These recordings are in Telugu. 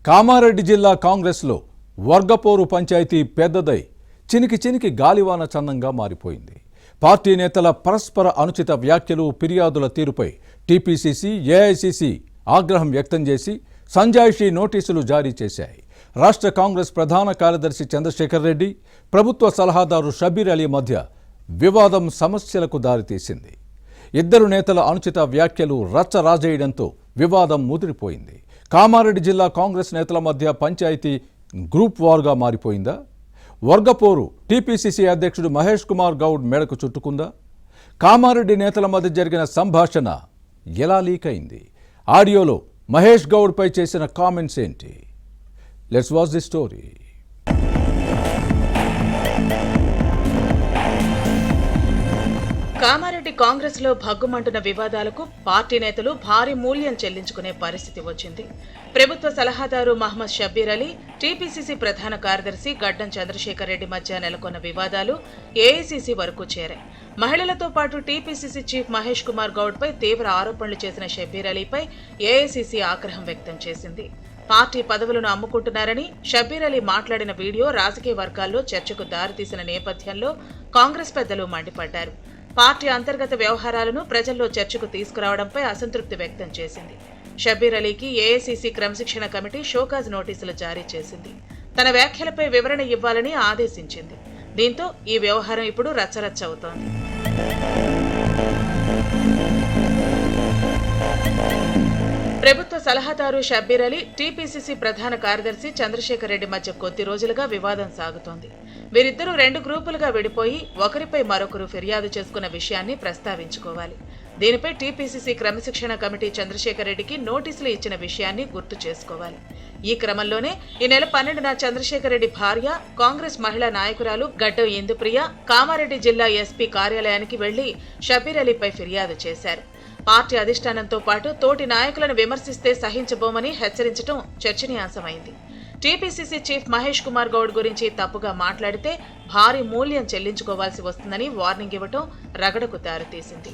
కామారెడ్డి జిల్లా కాంగ్రెస్లో వర్గపోరు పంచాయతీ పెద్దదై చినికి గాలివాన చందంగా మారిపోయింది. పార్టీ నేతల పరస్పర అనుచిత వ్యాఖ్యలు, ఫిర్యాదుల తీరుపై టీపీసీసీ, ఏఐసీసీ ఆగ్రహం వ్యక్తం చేసి సంజాయిషీ నోటీసులు జారీ చేశాయి. రాష్ట్ర కాంగ్రెస్ ప్రధాన కార్యదర్శి చంద్రశేఖర్ రెడ్డి, ప్రభుత్వ సలహాదారు షబ్బీర్ అలీ మధ్య వివాదం సమస్యలకు దారితీసింది. ఇద్దరు నేతల అనుచిత వ్యాఖ్యలు రచ్చరాజేయడంతో వివాదం ముదిరిపోయింది. కామారెడ్డి జిల్లా కాంగ్రెస్ నేతల మధ్య పంచాయతీ గ్రూప్ వార్గా మారిపోయిందా? వర్గపోరు టీపీసీసీ అధ్యక్షుడు మహేష్ కుమార్ గౌడ్ మెడకు చుట్టుకుందా? కామారెడ్డి నేతల మధ్య జరిగిన సంభాషణ ఎలా లీక్ అయింది? ఆడియోలో మహేష్ గౌడ్పై చేసిన కామెంట్స్ ఏంటి? Let's watch the story. Kamareddy Congress లో భగ్గుమంటున్న వివాదాలకు పార్టీ నేతలు భారీ మూల్యం చెల్లించుకునే పరిస్థితి వచ్చింది. ప్రభుత్వ సలహాదారు మహమ్మద్ షబ్బీర్ అలీ, టీపీసీసీ ప్రధాన కార్యదర్శి గడ్డం చంద్రశేఖర్ రెడ్డి మధ్య నెలకొన్న వివాదాలు ఏఐసీసీ వరకు చేరాయి. మహిళలతో పాటు టీపీసీసీ చీఫ్ మహేష్ కుమార్ గౌడ్ పై తీవ్ర ఆరోపణలు చేసిన షబ్బీర్ అలీపై ఏఐసీసీ ఆగ్రహం వ్యక్తం చేసింది. పార్టీ పదవులను అమ్ముకుంటున్నారని షబ్బీర్ అలీ మాట్లాడిన వీడియో రాజకీయ వర్గాల్లో చర్చకు దారితీసిన నేపథ్యంలో కాంగ్రెస్ పెద్దలు మండిపడ్డారు. పార్టీ అంతర్గత వ్యవహారాలను ప్రజల్లో చర్చకు తీసుకురావడంపై అసంతృప్తి వ్యక్తం చేసింది. షబ్బీర్ అలీకి ఏఐసీసీ క్రమశిక్షణ కమిటీ షోకాజ్ నోటీసులు జారీ చేసింది. తన వ్యాఖ్యలపై వివరణ ఇవ్వాలని ఆదేశించింది. దీంతో ఈ వ్యవహారం ఇప్పుడు రచ్చరచ్చ అవుతోంది. ప్రభుత్వ సలహాదారు షబ్బీర్ అలీ, టీపీసీసీ ప్రధాన కార్యదర్శి చంద్రశేఖర్ రెడ్డి మధ్య కొద్ది రోజులుగా వివాదం సాగుతోంది. వీరిద్దరూ 2 గ్రూపులుగా విడిపోయి ఒకరిపై మరొకరు ఫిర్యాదు చేసుకున్న విషయాన్ని ప్రస్తావించుకోవాలి. దీనిపై టీపీసీసీ క్రమశిక్షణ కమిటీ చంద్రశేఖర్ రెడ్డికి నోటీసులు ఇచ్చిన విషయాన్ని గుర్తు చేసుకోవాలి. ఈ క్రమంలోనే ఈ నెల 12న చంద్రశేఖర్ రెడ్డి భార్య, కాంగ్రెస్ మహిళా నాయకురాలు గడ్డం ఇందుప్రియ కామారెడ్డి జిల్లా ఎస్పీ కార్యాలయానికి వెళ్లి షబ్బీర్ అలీపై ఫిర్యాదు చేశారు. పార్టీ అధిష్టానంతో పాటు తోటి నాయకులను విమర్శిస్తే సహించబోమని హెచ్చరించడం చర్చనీయాంశమైంది. టీపీసీసీ చీఫ్ మహేష్ కుమార్ గౌడ్ గురించి తప్పుగా మాట్లాడితే భారీ మూల్యం చెల్లించుకోవాల్సి వస్తుందని వార్నింగ్ ఇవ్వటం రగడకు దారితీసింది.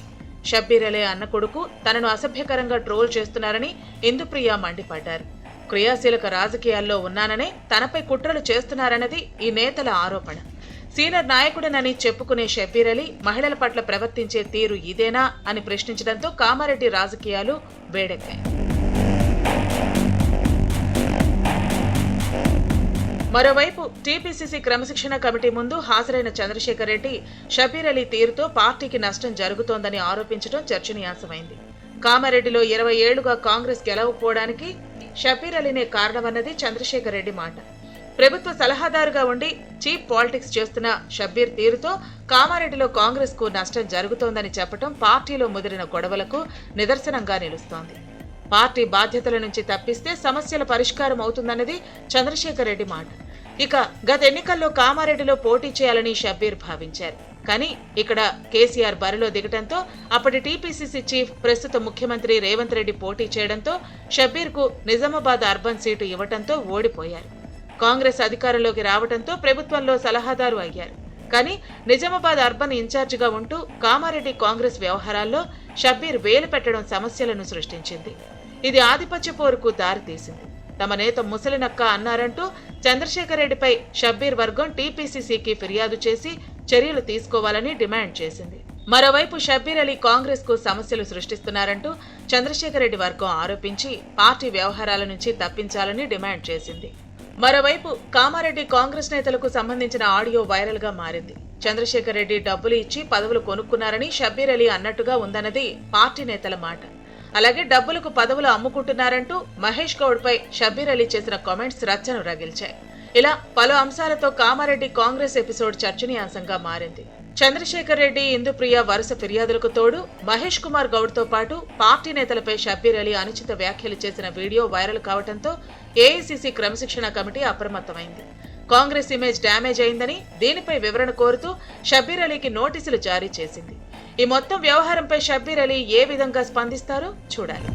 షబ్బీర్ అలీ అన్న కొడుకు తనను అసభ్యకరంగా ట్రోల్ చేస్తున్నారని ఇందుప్రియ మండిపడ్డారు. క్రియాశీలక రాజకీయాల్లో ఉన్నాననే తనపై కుట్రలు చేస్తున్నారన్నది ఈ నేతల ఆరోపణ. సీనియర్ నాయకుడనని చెప్పుకునే షబ్బీర్ అలీ మహిళల పట్ల ప్రవర్తించే తీరు ఇదేనా అని ప్రశ్నించడంతో కామారెడ్డి రాజకీయాలు వేడెక్కాయి. మరోవైపు టీపీసీసీ క్రమశిక్షణ కమిటీ ముందు హాజరైన చంద్రశేఖర్ రెడ్డి షబ్బీర్ అలీ తీరుతో పార్టీకి నష్టం జరుగుతోందని ఆరోపించడం చర్చనీయాంశమైంది. కామారెడ్డిలో 20 ఏళ్లుగా కాంగ్రెస్ గెలవకపోవడానికి షబ్బీర్ అలీనే కారణమన్నది చంద్రశేఖర్ రెడ్డి మాట. ప్రభుత్వ సలహాదారుగా ఉండి చీప్ పాలిటిక్స్ చేస్తున్న షబ్బీర్ తీరుతో కామారెడ్డిలో కాంగ్రెస్ కు నష్టం జరుగుతోందని చెప్పడం పార్టీలో ముదిరిన గొడవలకు నిదర్శనంగా నిలుస్తోంది. పార్టీ బాధ్యతల నుంచి తప్పిస్తే సమస్యల పరిష్కారం అవుతుందన్నది చంద్రశేఖర్ రెడ్డి మాట. ఇక గత ఎన్నికల్లో కామారెడ్డిలో పోటీ చేయాలని షబ్బీర్ భావించారు. కానీ ఇక్కడ కేసీఆర్ బరిలో దిగటంతో అప్పటి టీపీసీసీ చీఫ్, ప్రస్తుత ముఖ్యమంత్రి రేవంత్ రెడ్డి పోటీ చేయడంతో షబ్బీర్ కు నిజామాబాద్ అర్బన్ సీటు ఇవ్వటంతో ఓడిపోయారు. కాంగ్రెస్ అధికారంలోకి రావడంతో ప్రభుత్వంలో సలహాదారు అయ్యారు. కానీ నిజామాబాద్ అర్బన్ ఇన్ఛార్జిగా ఉంటూ కామారెడ్డి కాంగ్రెస్ వ్యవహారాల్లో షబ్బీర్ వేలు పెట్టడం సమస్యలను సృష్టించింది. ఇది ఆధిపత్య పోరుకు దారితీసింది. తమ నేత ముసలినక్క అన్నారంటూ చంద్రశేఖర్ రెడ్డిపై షబ్బీర్ వర్గం టీపీసీసీకి ఫిర్యాదు చేసి చర్యలు తీసుకోవాలని డిమాండ్ చేసింది. మరోవైపు షబ్బీర్ అలీ కాంగ్రెస్ కు సమస్యలు సృష్టిస్తున్నారంటూ చంద్రశేఖర్ రెడ్డి వర్గం ఆరోపించి పార్టీ వ్యవహారాల నుంచి తప్పించాలని డిమాండ్ చేసింది. మరోవైపు కామారెడ్డి కాంగ్రెస్ నేతలకు సంబంధించిన ఆడియో వైరల్ గా మారింది. చంద్రశేఖర్ రెడ్డి డబ్బులు ఇచ్చి పదవులు కొనుక్కున్నారని షబ్బీర్ అలీ అన్నట్టుగా ఉందన్నది పార్టీ నేతల మాట. అలాగే డబ్బులకు పదవులు అమ్ముకుంటున్నారంటూ మహేష్ గౌడ్ పై షబ్బీర్ అలీ చేసిన కామెంట్స్ రచ్చను రగిల్చాయి. ఇలా పలు అంశాలతో కామారెడ్డి కాంగ్రెస్ ఎపిసోడ్ చర్చనీయాంశంగా మారింది. చంద్రశేఖర్ రెడ్డి, ఇందుప్రియ వరుస ఫిర్యాదులకు తోడు మహేష్ కుమార్ గౌడ్ తో పాటు పార్టీ నేతలపై షబ్బీర్ అలీ అనుచిత వ్యాఖ్యలు చేసిన వీడియో వైరల్ కావడంతో ఏఐసీసీ క్రమశిక్షణ కమిటీ అప్రమత్తమైంది. కాంగ్రెస్ ఇమేజ్ డ్యామేజ్ అయిందని, దీనిపై వివరణ కోరుతూ షబ్బీర్ అలీకి నోటీసులు జారీ చేసింది. ఈ మొత్తం వ్యవహారంపై షబ్బీర్ అలీ ఏ విధంగా స్పందిస్తారో చూడాలి.